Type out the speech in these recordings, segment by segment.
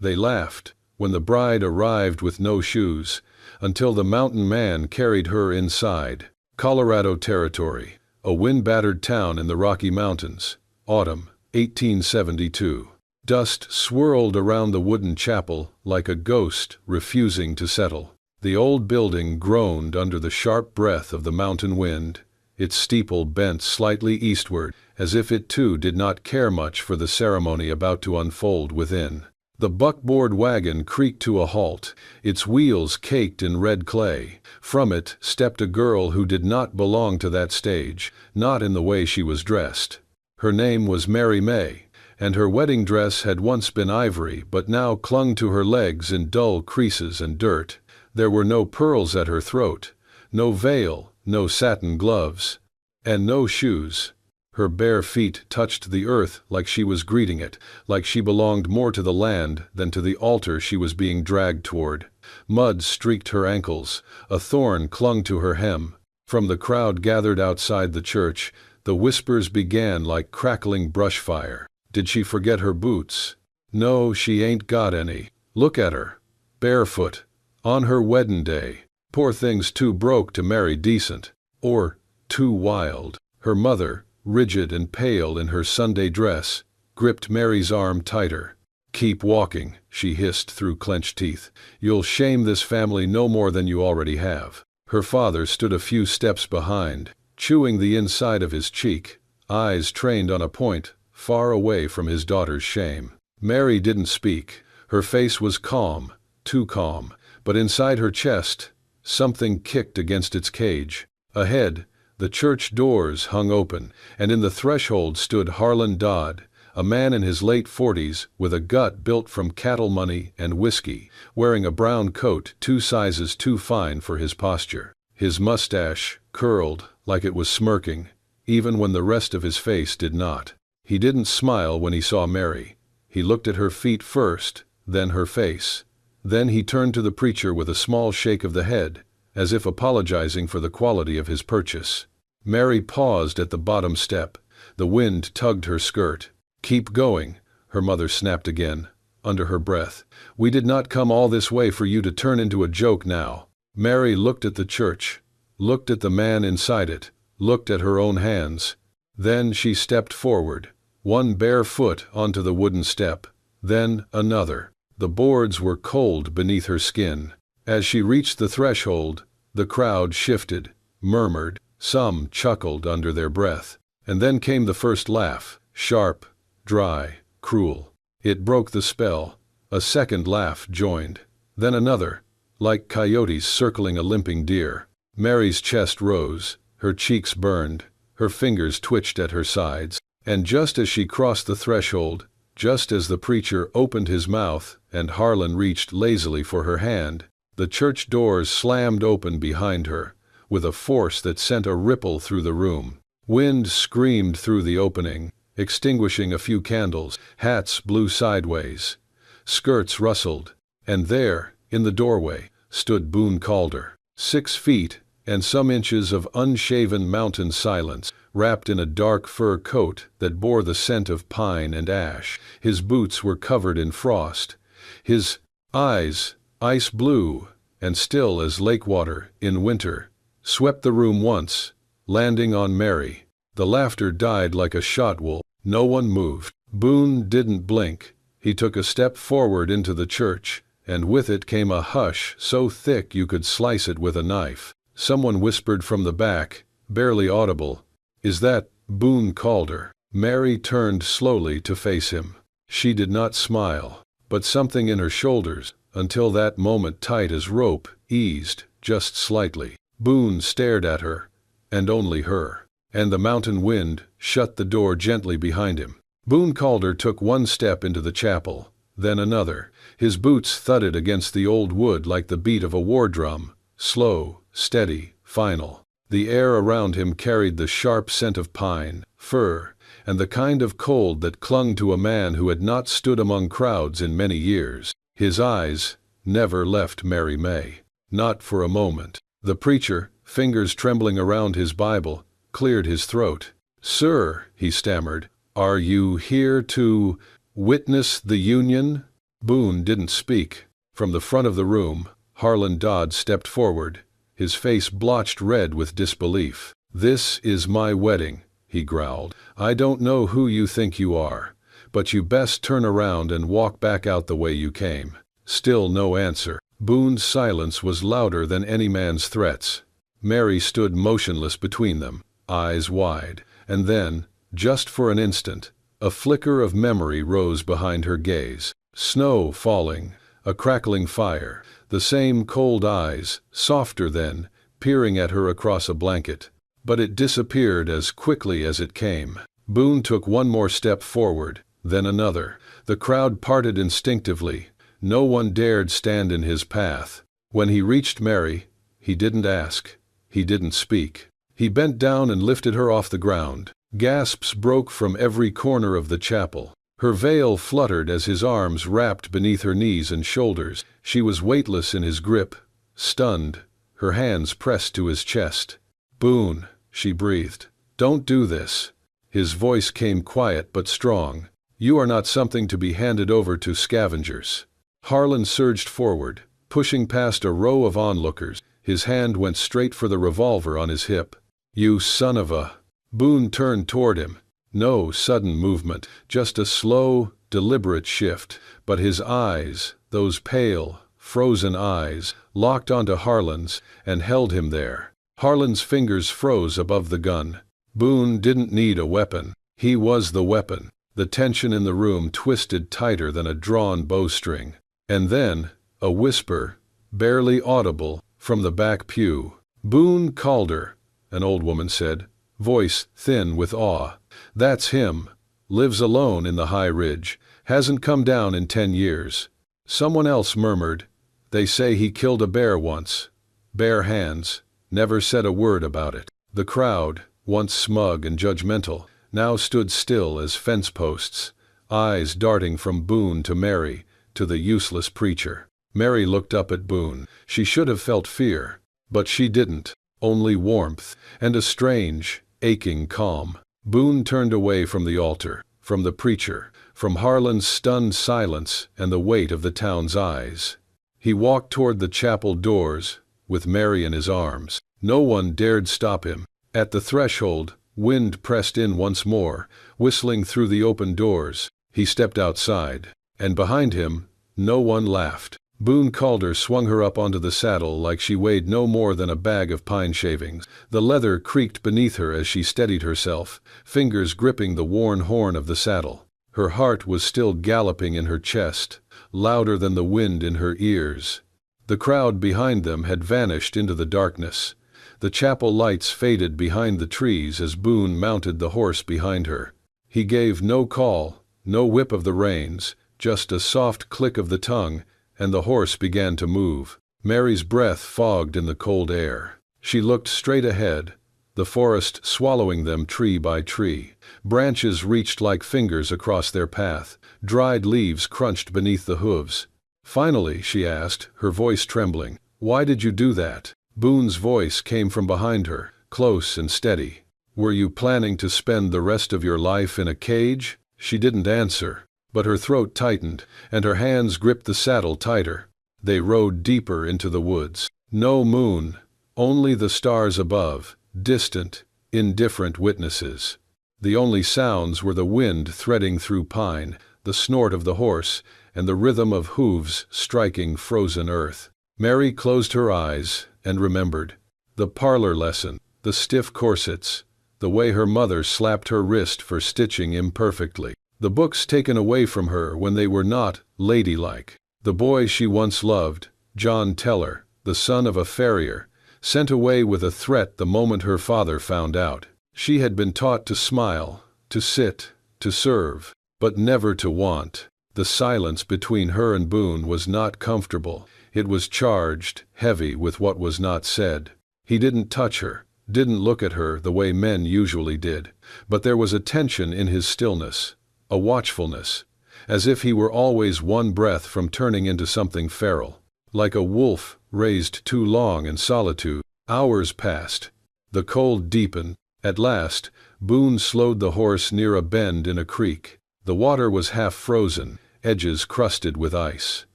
They laughed, when the bride arrived with no shoes, until the mountain man carried her inside. Colorado Territory, a wind-battered town in the Rocky Mountains. Autumn, 1872. Dust swirled around the wooden chapel like a ghost refusing to settle. The old building groaned under the sharp breath of the mountain wind. Its steeple bent slightly eastward, as if it too did not care much for the ceremony about to unfold within. The buckboard wagon creaked to a halt, its wheels caked in red clay. From it stepped a girl who did not belong to that stage, not in the way she was dressed. Her name was Mary May, and her wedding dress had once been ivory but now clung to her legs in dull creases and dirt. There were no pearls at her throat, no veil, no satin gloves, and no shoes. Her bare feet touched the earth like she was greeting it, like she belonged more to the land than to the altar she was being dragged toward. Mud streaked her ankles, a thorn clung to her hem. From the crowd gathered outside the church, the whispers began like crackling brush fire. Did she forget her boots? No, she ain't got any. Look at her. Barefoot. On her weddin' day. Poor thing's too broke to marry decent. Or too wild. Her mother, rigid and pale in her Sunday dress, gripped Mary's arm tighter. Keep walking, she hissed through clenched teeth. You'll shame this family no more than you already have. Her father stood a few steps behind, chewing the inside of his cheek, eyes trained on a point, far away from his daughter's shame. Mary didn't speak. Her face was calm, too calm, but inside her chest, something kicked against its cage. Ahead, the church doors hung open, and in the threshold stood Harlan Dodd, a man in his late 40s with a gut built from cattle money and whiskey, wearing a brown coat 2 sizes too fine for his posture. His mustache curled like it was smirking, even when the rest of his face did not. He didn't smile when he saw Mary. He looked at her feet first, then her face. Then he turned to the preacher with a small shake of the head, as if apologizing for the quality of his purchase. Mary paused at the bottom step. The wind tugged her skirt. Keep going, her mother snapped again, under her breath. We did not come all this way for you to turn into a joke now. Mary looked at the church, looked at the man inside it, looked at her own hands. Then she stepped forward, one bare foot onto the wooden step, then another. The boards were cold beneath her skin. As she reached the threshold, the crowd shifted, murmured, some chuckled under their breath. And then came the first laugh, sharp, dry, cruel. It broke the spell. A second laugh joined. Then another, like coyotes circling a limping deer. Mary's chest rose, her cheeks burned, her fingers twitched at her sides. And just as she crossed the threshold, just as the preacher opened his mouth and Harlan reached lazily for her hand, the church doors slammed open behind her, with a force that sent a ripple through the room. Wind screamed through the opening, extinguishing a few candles. Hats blew sideways. Skirts rustled. And there, in the doorway, stood Boone Calder, 6 feet and some inches of unshaven mountain silence, wrapped in a dark fur coat that bore the scent of pine and ash. His boots were covered in frost. His eyes, ice blue and still as lake water in winter, swept the room once, landing on Mary. The laughter died like a shot wool. No one moved. Boone didn't blink. He took a step forward into the church, and with it came a hush so thick you could slice it with a knife. Someone whispered from the back, barely audible, "Is that Boone Calder?" Mary turned slowly to face him. She did not smile, but something in her shoulders, until that moment tight as rope, eased, just slightly. Boone stared at her, and only her, and the mountain wind shut the door gently behind him. Boone Calder took one step into the chapel, then another. His boots thudded against the old wood like the beat of a war drum, slow, steady, final. The air around him carried the sharp scent of pine, fir, and the kind of cold that clung to a man who had not stood among crowds in many years. His eyes never left Mary May, not for a moment. The preacher, fingers trembling around his Bible, cleared his throat. "Sir," he stammered, "are you here to witness the union?" Boone didn't speak. From the front of the room, Harlan Dodd stepped forward, his face blotched red with disbelief. "This is my wedding," he growled. "I don't know who you think you are, but you best turn around and walk back out the way you came." Still no answer. Boone's silence was louder than any man's threats. Mary stood motionless between them, eyes wide, and then, just for an instant, a flicker of memory rose behind her gaze. Snow falling, a crackling fire, the same cold eyes, softer then, peering at her across a blanket. But it disappeared as quickly as it came. Boone took one more step forward, then another. The crowd parted instinctively. No one dared stand in his path. When he reached Mary, he didn't ask. He didn't speak. He bent down and lifted her off the ground. Gasps broke from every corner of the chapel. Her veil fluttered as his arms wrapped beneath her knees and shoulders. She was weightless in his grip, stunned, her hands pressed to his chest. "Boone," she breathed, "don't do this." His voice came quiet but strong. "You are not something to be handed over to scavengers." Harlan surged forward, pushing past a row of onlookers. His hand went straight for the revolver on his hip. "You son of a—" Boone turned toward him. No sudden movement, just a slow, deliberate shift. But his eyes, those pale, frozen eyes, locked onto Harlan's and held him there. Harlan's fingers froze above the gun. Boone didn't need a weapon. He was the weapon. The tension in the room twisted tighter than a drawn bowstring. And then, a whisper, barely audible, from the back pew. "Boone Calder," an old woman said, voice thin with awe. "That's him. Lives alone in the high ridge. Hasn't come down in 10 years. Someone else murmured, "They say he killed a bear once. Bare hands. Never said a word about it." The crowd, once smug and judgmental, now stood still as fence posts, eyes darting from Boone to Mary, to the useless preacher. Mary looked up at Boone. She should have felt fear, but she didn't, only warmth, and a strange, aching calm. Boone turned away from the altar, from the preacher, from Harlan's stunned silence and the weight of the town's eyes. He walked toward the chapel doors, with Mary in his arms. No one dared stop him. At the threshold, wind pressed in once more, whistling through the open doors. He stepped outside, and behind him, no one laughed. Boone Calder swung her up onto the saddle like she weighed no more than a bag of pine shavings. The leather creaked beneath her as she steadied herself, fingers gripping the worn horn of the saddle. Her heart was still galloping in her chest, louder than the wind in her ears. The crowd behind them had vanished into the darkness. The chapel lights faded behind the trees as Boone mounted the horse behind her. He gave no call, no whip of the reins, just a soft click of the tongue, and the horse began to move. Mary's breath fogged in the cold air. She looked straight ahead, the forest swallowing them tree by tree. Branches reached like fingers across their path. Dried leaves crunched beneath the hooves. "Finally," she asked, her voice trembling, "why did you do that?" Boone's voice came from behind her, close and steady. "Were you planning to spend the rest of your life in a cage?" She didn't answer, but her throat tightened, and her hands gripped the saddle tighter. They rode deeper into the woods. No moon, only the stars above, distant, indifferent witnesses. The only sounds were the wind threading through pine, the snort of the horse, and the rhythm of hooves striking frozen earth. Mary closed her eyes and remembered. The parlor lesson, the stiff corsets, the way her mother slapped her wrist for stitching imperfectly. The books taken away from her when they were not ladylike. The boy she once loved, John Teller, the son of a farrier, sent away with a threat the moment her father found out. She had been taught to smile, to sit, to serve, but never to want. The silence between her and Boone was not comfortable. It was charged, heavy with what was not said. He didn't touch her, didn't look at her the way men usually did, but there was a tension in his stillness, a watchfulness, as if he were always one breath from turning into something feral. Like a wolf raised too long in solitude. Hours passed. The cold deepened. At last, Boone slowed the horse near a bend in a creek. The water was half frozen, edges crusted with ice.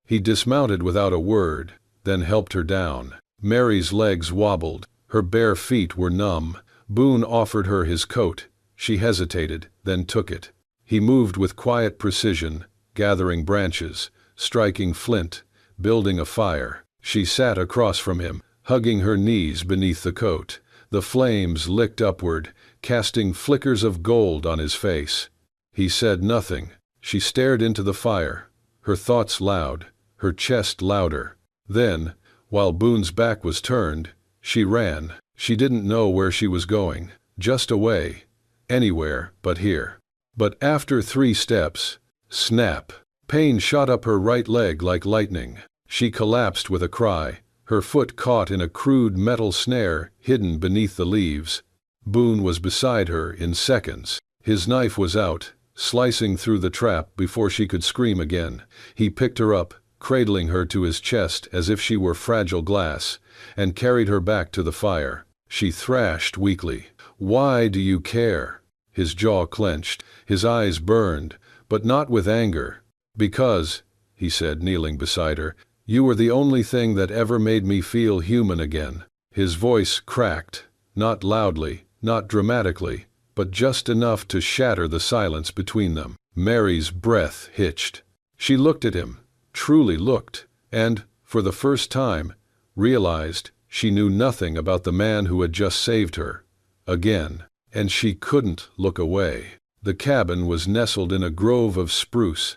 He dismounted without a word, then helped her down. Mary's legs wobbled. Her bare feet were numb. Boone offered her his coat. She hesitated, then took it. He moved with quiet precision, gathering branches, striking flint, building a fire. She sat across from him, hugging her knees beneath the coat. The flames licked upward, casting flickers of gold on his face. He said nothing. She stared into the fire, her thoughts loud, her chest louder. Then, while Boone's back was turned, she ran. She didn't know where she was going, just away, anywhere but here. But after 3 steps, snap! Pain shot up her right leg like lightning. She collapsed with a cry, her foot caught in a crude metal snare hidden beneath the leaves. Boone was beside her in seconds. His knife was out, slicing through the trap before she could scream again. He picked her up, cradling her to his chest as if she were fragile glass, and carried her back to the fire. She thrashed weakly. "Why do you care?" His jaw clenched, his eyes burned, but not with anger. "Because," he said, kneeling beside her, "you were the only thing that ever made me feel human again." His voice cracked, not loudly, not dramatically, but just enough to shatter the silence between them. Mary's breath hitched. She looked at him, truly looked, and, for the first time, realized she knew nothing about the man who had just saved her. Again. And she couldn't look away. The cabin was nestled in a grove of spruce,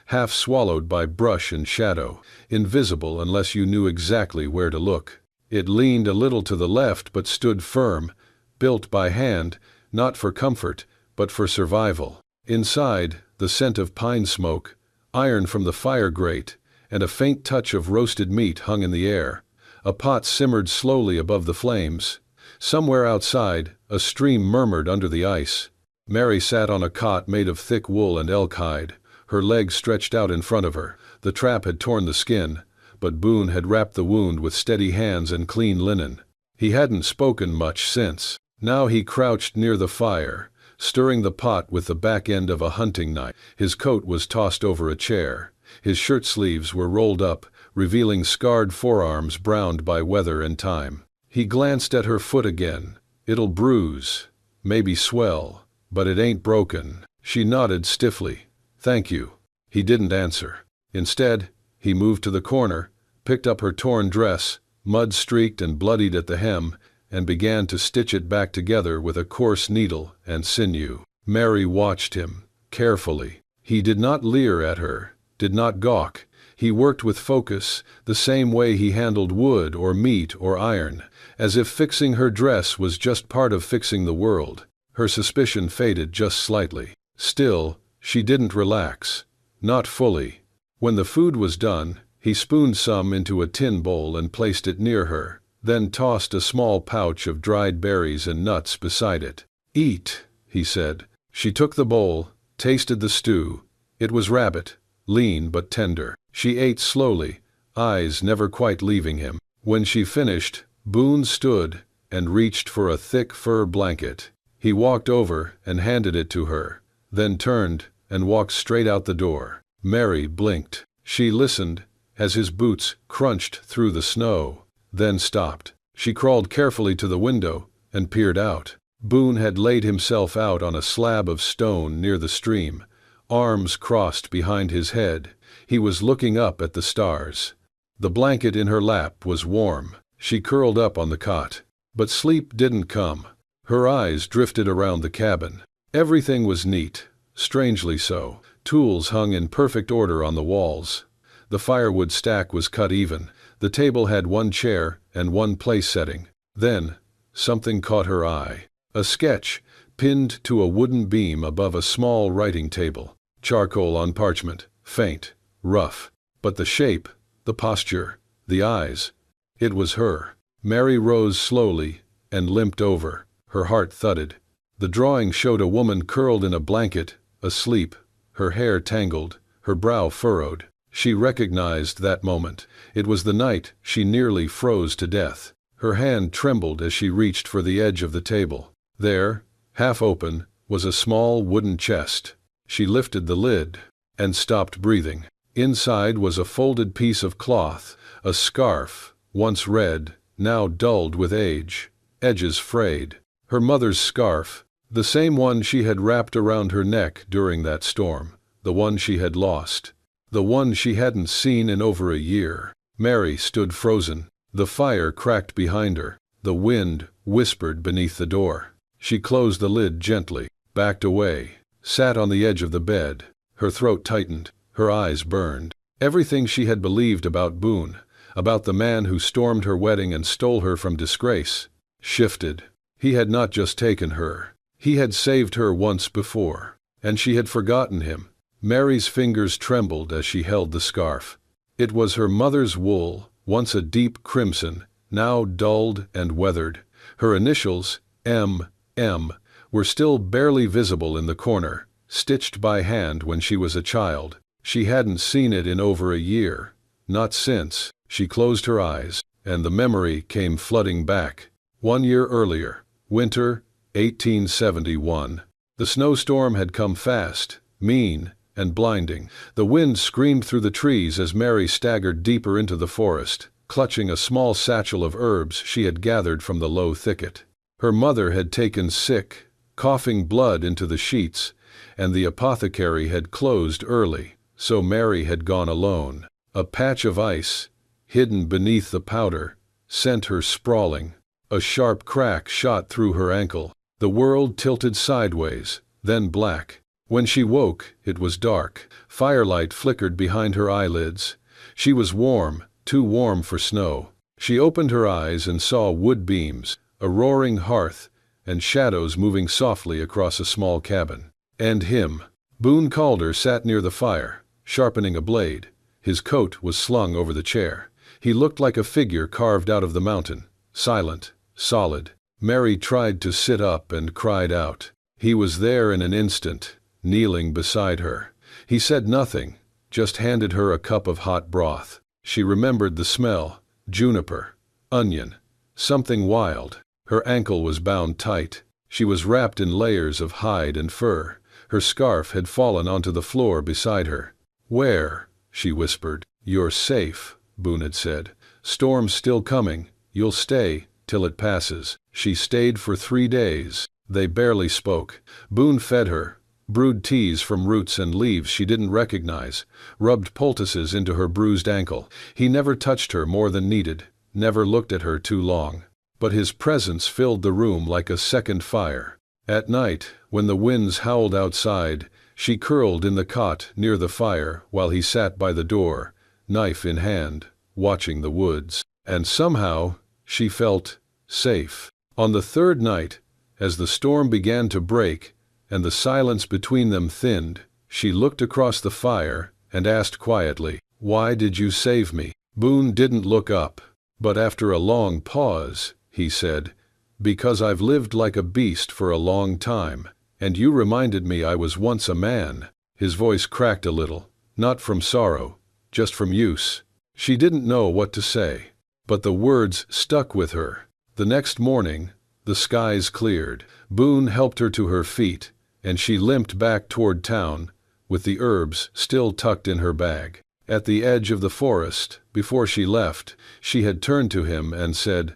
half swallowed by brush and shadow, invisible unless you knew exactly where to look. It leaned a little to the left but stood firm, built by hand, not for comfort, but for survival. Inside, the scent of pine smoke, iron from the fire grate, and a faint touch of roasted meat hung in the air. A pot simmered slowly above the flames. Somewhere outside, a stream murmured under the ice. Mary sat on a cot made of thick wool and elk hide, her legs stretched out in front of her. The trap had torn the skin, but Boone had wrapped the wound with steady hands and clean linen. He hadn't spoken much since. Now he crouched near the fire, stirring the pot with the back end of a hunting knife. His coat was tossed over a chair. His shirt sleeves were rolled up, revealing scarred forearms browned by weather and time. He glanced at her foot again. "It'll bruise, maybe swell, but it ain't broken." She nodded stiffly. "Thank you." He didn't answer. Instead, he moved to the corner, picked up her torn dress, mud-streaked and bloodied at the hem, and began to stitch it back together with a coarse needle and sinew. Mary watched him, carefully. He did not leer at her, did not gawk. He worked with focus, the same way he handled wood or meat or iron, as if fixing her dress was just part of fixing the world. Her suspicion faded just slightly. Still, she didn't relax. Not fully. When the food was done, he spooned some into a tin bowl and placed it near her, then tossed a small pouch of dried berries and nuts beside it. "Eat," he said. She took the bowl, tasted the stew. It was rabbit, lean but tender. She ate slowly, eyes never quite leaving him. When she finished, Boone stood and reached for a thick fur blanket. He walked over and handed it to her, then turned and walked straight out the door. Mary blinked. She listened as his boots crunched through the snow, then stopped. She crawled carefully to the window and peered out. Boone had laid himself out on a slab of stone near the stream, arms crossed behind his head. He was looking up at the stars. The blanket in her lap was warm. She curled up on the cot. But sleep didn't come. Her eyes drifted around the cabin. Everything was neat, strangely so. Tools hung in perfect order on the walls. The firewood stack was cut even. The table had one chair and one place setting. Then, something caught her eye. A sketch, pinned to a wooden beam above a small writing table. Charcoal on parchment, faint, rough. But the shape, the posture, the eyes. It was her. Mary rose slowly and limped over. Her heart thudded. The drawing showed a woman curled in a blanket, asleep, her hair tangled, her brow furrowed. She recognized that moment. It was the night she nearly froze to death. Her hand trembled as she reached for the edge of the table. There, half open, was a small wooden chest. She lifted the lid. and stopped breathing. Inside was a folded piece of cloth, a scarf, once red, now dulled with age, edges frayed. Her mother's scarf, the same one she had wrapped around her neck during that storm, the one she had lost, the one she hadn't seen in over a year. Mary stood frozen. The fire cracked behind her. The wind whispered beneath the door. She closed the lid gently, backed away, sat on the edge of the bed. Her throat tightened, her eyes burned. Everything she had believed about Boone, about the man who stormed her wedding and stole her from disgrace, shifted. He had not just taken her. He had saved her once before, and she had forgotten him. Mary's fingers trembled as she held the scarf. It was her mother's wool, once a deep crimson, now dulled and weathered. Her initials, M.M., were still barely visible in the corner, stitched by hand when she was a child. She hadn't seen it in over a year. Not since. She closed her eyes, and the memory came flooding back. 1 year earlier, winter, 1871. The snowstorm had come fast, mean, and blinding. The wind screamed through the trees as Mary staggered deeper into the forest, clutching a small satchel of herbs she had gathered from the low thicket. Her mother had taken sick, coughing blood into the sheets, and the apothecary had closed early, so Mary had gone alone. A patch of ice, hidden beneath the powder, sent her sprawling. A sharp crack shot through her ankle. The world tilted sideways, then black. When she woke, it was dark. Firelight flickered behind her eyelids. She was warm, too warm for snow. She opened her eyes and saw wood beams, a roaring hearth, and shadows moving softly across a small cabin. And him. Boone Calder sat near the fire, sharpening a blade. His coat was slung over the chair. He looked like a figure carved out of the mountain, silent, solid. Mary tried to sit up and cried out. He was there in an instant, kneeling beside her. He said nothing, just handed her a cup of hot broth. She remembered the smell, juniper, onion, something wild. Her ankle was bound tight. She was wrapped in layers of hide and fur. Her scarf had fallen onto the floor beside her. "Where?" she whispered. "You're safe," Boone had said. "Storm's still coming. You'll stay till it passes." She stayed for 3 days. They barely spoke. Boone fed her, brewed teas from roots and leaves she didn't recognize, rubbed poultices into her bruised ankle. He never touched her more than needed, never looked at her too long. But his presence filled the room like a second fire. At night, when the winds howled outside, she curled in the cot near the fire while he sat by the door, knife in hand, watching the woods. And somehow, she felt safe. On the third night, as the storm began to break, and the silence between them thinned, she looked across the fire and asked quietly, "Why did you save me?" Boone didn't look up, but after a long pause, he said, "Because I've lived like a beast for a long time, and you reminded me I was once a man." His voice cracked a little, not from sorrow, just from use. She didn't know what to say, but the words stuck with her. The next morning, the skies cleared. Boone helped her to her feet, and she limped back toward town, with the herbs still tucked in her bag. At the edge of the forest, before she left, she had turned to him and said,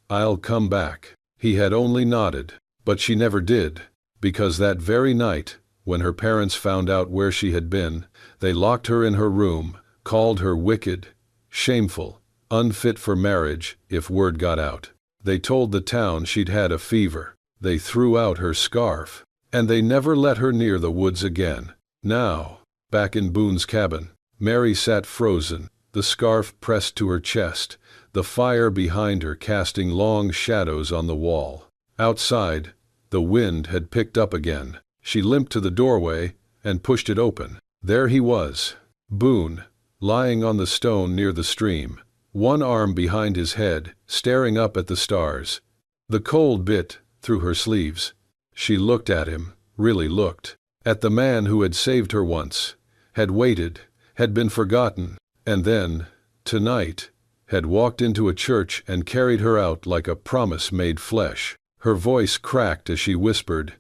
"I'll come back." He had only nodded, but she never did, because that very night, when her parents found out where she had been, they locked her in her room, called her wicked, shameful, unfit for marriage if word got out. They told the town she'd had a fever. They threw out her scarf, and they never let her near the woods again. Now, back in Boone's cabin, Mary sat frozen, the scarf pressed to her chest, the fire behind her casting long shadows on the wall. Outside, the wind had picked up again. She limped to the doorway and pushed it open. There he was, Boone, lying on the stone near the stream, one arm behind his head, staring up at the stars. The cold bit through her sleeves. She looked at him, really looked, at the man who had saved her once, had waited, had been forgotten, and then, tonight, had walked into a church and carried her out like a promise made flesh. Her voice cracked as she whispered,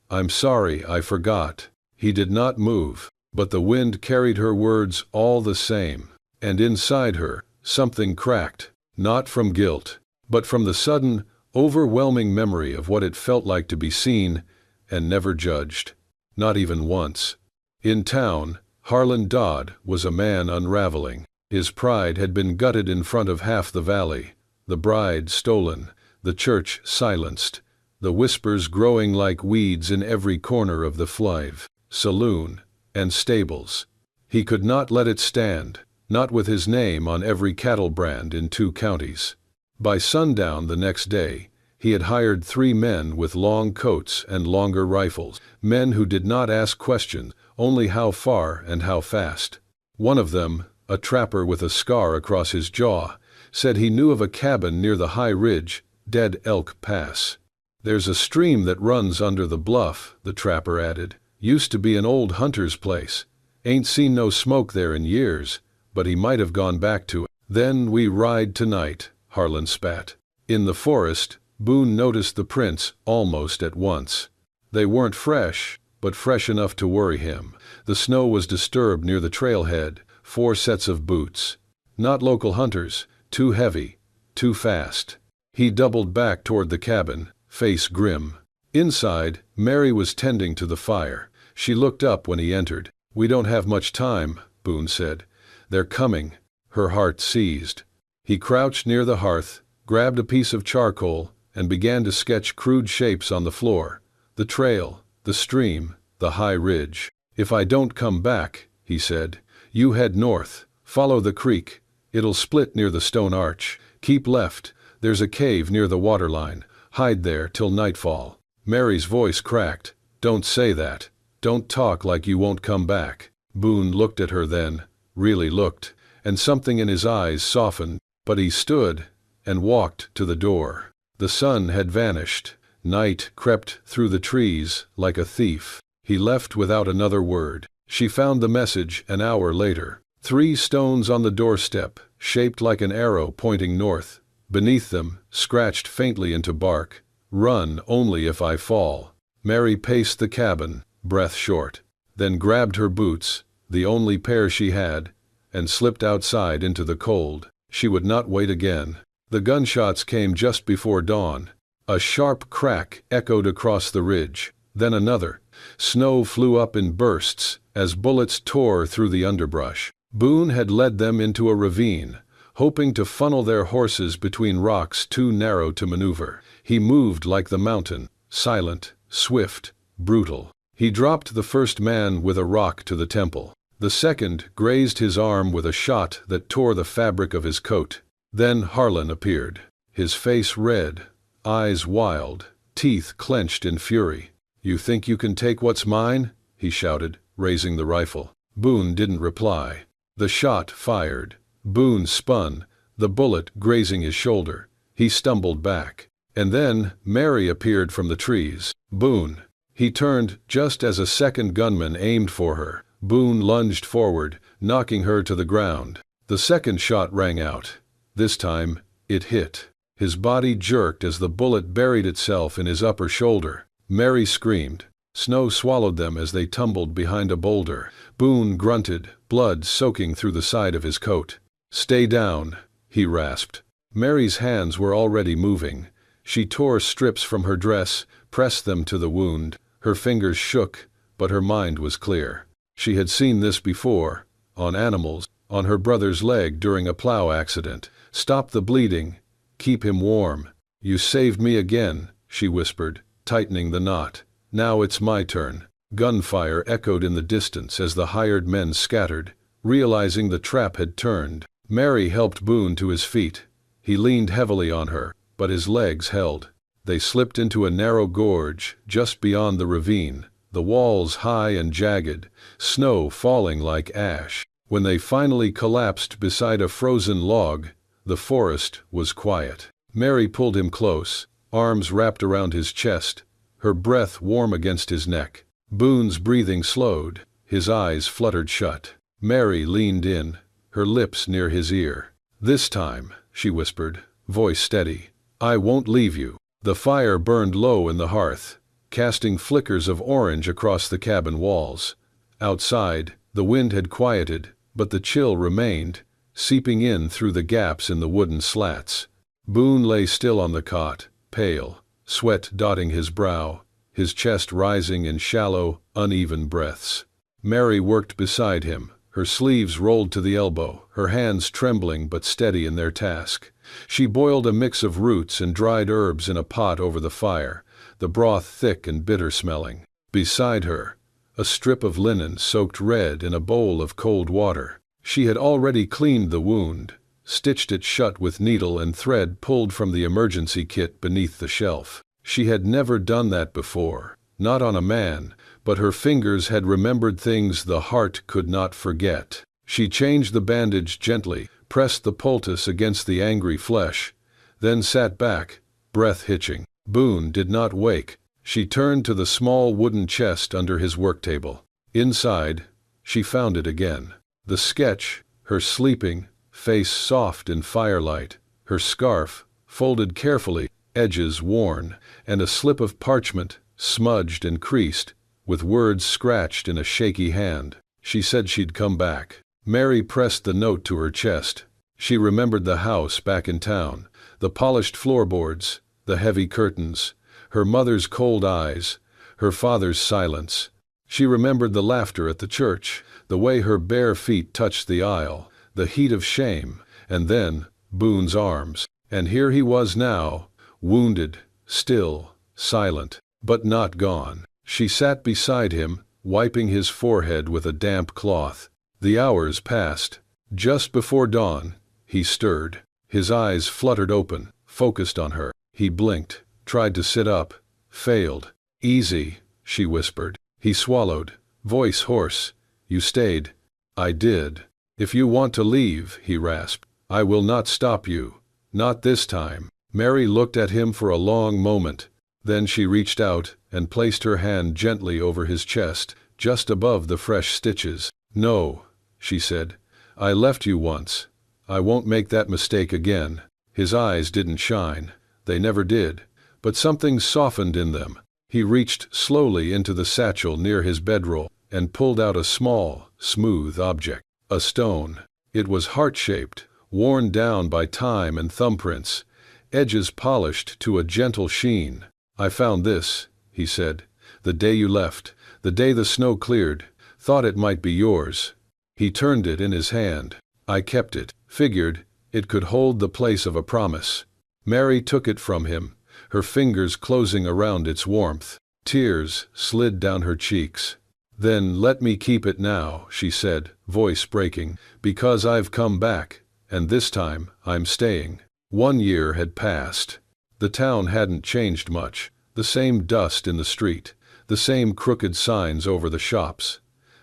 "I'm sorry, I forgot." He did not move. But the wind carried her words all the same, and inside her, something cracked, not from guilt, but from the sudden, overwhelming memory of what it felt like to be seen and never judged. Not even once. In town, Harlan Dodd was a man unraveling. His pride had been gutted in front of half the valley, the bride stolen, the church silenced, the whispers growing like weeds in every corner of the Flive, saloon, and stables. He could not let it stand, not with his name on every cattle brand in 2 counties. By sundown the next day, he had hired 3 men with long coats and longer rifles, men who did not ask questions, only how far and how fast. One of them, a trapper with a scar across his jaw, said he knew of a cabin near the high ridge, Dead Elk Pass. "There's a stream that runs under the bluff," the trapper added. "Used to be an old hunter's place. Ain't seen no smoke there in years, but he might have gone back to it." "Then we ride tonight," Harlan spat. In the forest, Boone noticed the prints almost at once. They weren't fresh, but fresh enough to worry him. The snow was disturbed near the trailhead, 4 sets of boots. Not local hunters, too heavy, too fast. He doubled back toward the cabin, face grim. Inside, Mary was tending to the fire. She looked up when he entered. "We don't have much time," Boone said. "They're coming." Her heart seized. He crouched near the hearth, grabbed a piece of charcoal, and began to sketch crude shapes on the floor. The trail, the stream, the high ridge. "If I don't come back," he said, "you head north, follow the creek. It'll split near the stone arch. Keep left, there's a cave near the waterline. Hide there till nightfall." Mary's voice cracked. "Don't say that. Don't talk like you won't come back." Boone looked at her then, really looked, and something in his eyes softened, but he stood and walked to the door. The sun had vanished. Night crept through the trees like a thief. He left without another word. She found the message an hour later. 3 stones on the doorstep, shaped like an arrow pointing north. Beneath them, scratched faintly into bark, "Run only if I fall." Mary paced the cabin, breath short, then grabbed her boots, the only pair she had, and slipped outside into the cold. She would not wait again. The gunshots came just before dawn. A sharp crack echoed across the ridge, then another. Snow flew up in bursts as bullets tore through the underbrush. Boone had led them into a ravine, hoping to funnel their horses between rocks too narrow to maneuver. He moved like the mountain, silent, swift, brutal. He dropped the first man with a rock to the temple. The second grazed his arm with a shot that tore the fabric of his coat. Then Harlan appeared, his face red, eyes wild, teeth clenched in fury. "You think you can take what's mine?" he shouted, raising the rifle. Boone didn't reply. The shot fired. Boone spun, the bullet grazing his shoulder. He stumbled back. And then Mary appeared from the trees. "Boone." He turned just as a second gunman aimed for her. Boone lunged forward, knocking her to the ground. The second shot rang out. This time, it hit. His body jerked as the bullet buried itself in his upper shoulder. Mary screamed. Snow swallowed them as they tumbled behind a boulder. Boone grunted, blood soaking through the side of his coat. "Stay down," he rasped. Mary's hands were already moving. She tore strips from her dress, pressed them to the wound. Her fingers shook, but her mind was clear. She had seen this before, on animals, on her brother's leg during a plow accident. "Stop the bleeding. Keep him warm." "You saved me again," she whispered, tightening the knot. "Now it's my turn." Gunfire echoed in the distance as the hired men scattered, realizing the trap had turned. Mary helped Boone to his feet. He leaned heavily on her, but his legs held. They slipped into a narrow gorge just beyond the ravine, the walls high and jagged, snow falling like ash. When they finally collapsed beside a frozen log, the forest was quiet. Mary pulled him close, arms wrapped around his chest, her breath warm against his neck. Boone's breathing slowed, his eyes fluttered shut. Mary leaned in, her lips near his ear. "This time," she whispered, voice steady, "I won't leave you." The fire burned low in the hearth, casting flickers of orange across the cabin walls. Outside, The wind had quieted, but the chill remained, seeping in through the gaps in the wooden slats. Boone lay still on the cot, pale, sweat dotting his brow, his chest rising in shallow, uneven breaths. Mary worked beside him, her sleeves rolled to the elbow, her hands trembling but steady in their task. She boiled a mix of roots and dried herbs in a pot over the fire, the broth thick and bitter-smelling. Beside her, a strip of linen soaked red in a bowl of cold water. She had already cleaned the wound, stitched it shut with needle and thread pulled from the emergency kit beneath the shelf. She had never done that before, not on a man, but her fingers had remembered things the heart could not forget. She changed the bandage gently, pressed the poultice against the angry flesh, then sat back, breath hitching. Boone did not wake. She turned to the small wooden chest under his work table. Inside, she found it again. The sketch, her sleeping, face soft in firelight, her scarf, folded carefully, edges worn, and a slip of parchment, smudged and creased, with words scratched in a shaky hand. She said she'd come back. Mary pressed the note to her chest. She remembered the house back in town, the polished floorboards, the heavy curtains, her mother's cold eyes, her father's silence. She remembered the laughter at the church, the way her bare feet touched the aisle, the heat of shame, and then Boone's arms. And here he was now, wounded, still, silent, but not gone. She sat beside him, wiping his forehead with a damp cloth. The hours passed. Just before dawn, he stirred. His eyes fluttered open, focused on her. He blinked, tried to sit up, failed. "Easy," she whispered. He swallowed, voice hoarse. "You stayed." "I did." "If you want to leave," he rasped, "I will not stop you. Not this time." Mary looked at him for a long moment. Then she reached out and placed her hand gently over his chest, just above the fresh stitches. "No," she said. "I left you once. I won't make that mistake again." His eyes didn't shine. They never did. But something softened in them. He reached slowly into the satchel near his bedroll and pulled out a small, smooth object. A stone. It was heart-shaped, worn down by time and thumbprints, edges polished to a gentle sheen. "I found this," he said, "the day you left, the day the snow cleared. Thought it might be yours." He turned it in his hand. "I kept it. Figured it could hold the place of a promise." Mary took it from him, her fingers closing around its warmth. Tears slid down her cheeks. "Then let me keep it now," she said, voice breaking, "because I've come back, and this time I'm staying." 1 year had passed. The town hadn't changed much. The same dust in the street, the same crooked signs over the shops,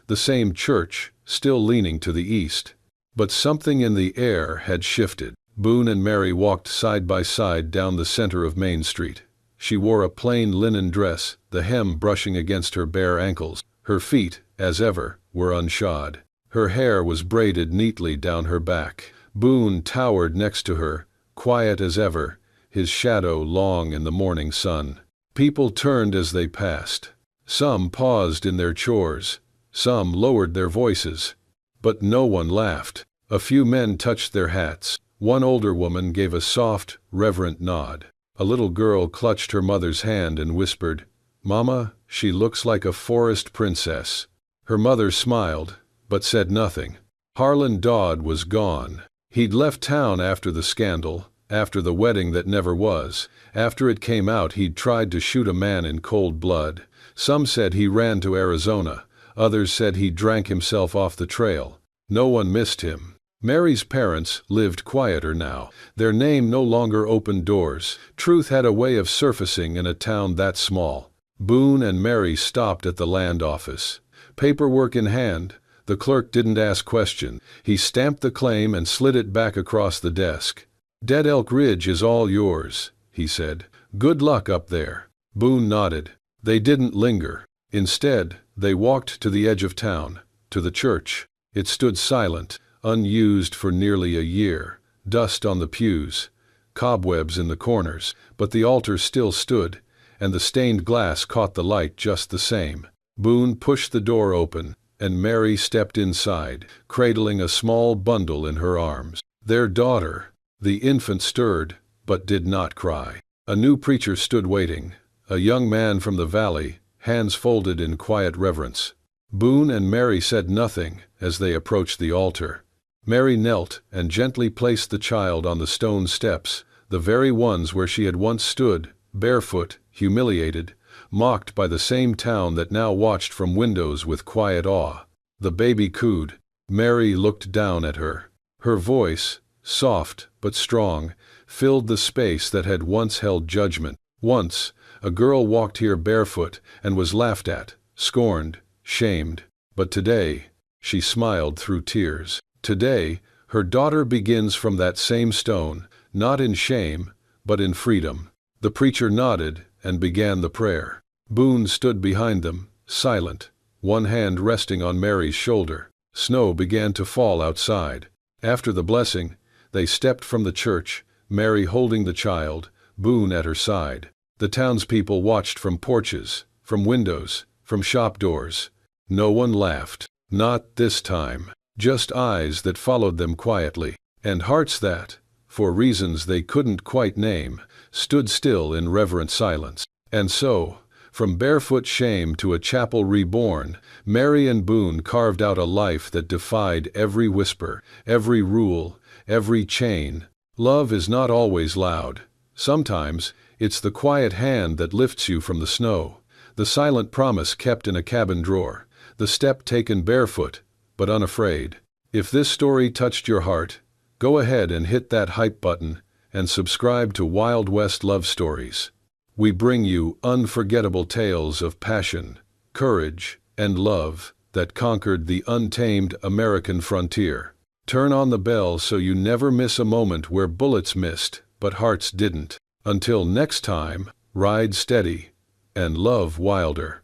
the same church, still leaning to the east. But something in the air had shifted. Boone and Mary walked side by side down the center of Main Street. She wore a plain linen dress, the hem brushing against her bare ankles. Her feet, as ever, were unshod. Her hair was braided neatly down her back. Boone towered next to her, quiet as ever, his shadow long in the morning sun. People turned as they passed. Some paused in their chores. Some lowered their voices. But no one laughed. A few men touched their hats. One older woman gave a soft, reverent nod. A little girl clutched her mother's hand and whispered, "Mama, she looks like a forest princess." Her mother smiled, but said nothing. Harlan Dodd was gone. He'd left town after the scandal, after the wedding that never was. After it came out he'd tried to shoot a man in cold blood. Some said he ran to Arizona. Others said he drank himself off the trail. No one missed him. Mary's parents lived quieter now. Their name no longer opened doors. Truth had a way of surfacing in a town that small. Boone and Mary stopped at the land office. Paperwork in hand, the clerk didn't ask questions. He stamped the claim and slid it back across the desk. "Dead Elk Ridge is all yours," he said. "Good luck up there." Boone nodded. They didn't linger. Instead, they walked to the edge of town, to the church. It stood silent, unused for nearly a year. Dust on the pews, cobwebs in the corners, but the altar still stood, and the stained glass caught the light just the same. Boone pushed the door open, and Mary stepped inside, cradling a small bundle in her arms. Their daughter. The infant stirred, but did not cry. A new preacher stood waiting, a young man from the valley, hands folded in quiet reverence. Boone and Mary said nothing as they approached the altar. Mary knelt and gently placed the child on the stone steps, the very ones where she had once stood, barefoot, humiliated, mocked by the same town that now watched from windows with quiet awe. The baby cooed. Mary looked down at her. Her voice, soft but strong, filled the space that had once held judgment. Once, a girl walked here barefoot and was laughed at, scorned, shamed. But today, she smiled through tears. Today, her daughter begins from that same stone, not in shame, but in freedom. The preacher nodded and began the prayer. Boone stood behind them, silent, one hand resting on Mary's shoulder. Snow began to fall outside. After the blessing, they stepped from the church, Mary holding the child, Boone at her side. The townspeople watched from porches, from windows, from shop doors. No one laughed. Not this time. Just eyes that followed them quietly, and hearts that, for reasons they couldn't quite name, stood still in reverent silence. And so, from barefoot shame to a chapel reborn, Mary and Boone carved out a life that defied every whisper, every rule, every chain. Love is not always loud. Sometimes, it's the quiet hand that lifts you from the snow, the silent promise kept in a cabin drawer, the step taken barefoot, but unafraid. If this story touched your heart, go ahead and hit that hype button and subscribe to Wild West Love Stories. We bring you unforgettable tales of passion, courage, and love that conquered the untamed American frontier. Turn on the bell so you never miss a moment where bullets missed, but hearts didn't. Until next time, ride steady and love wilder.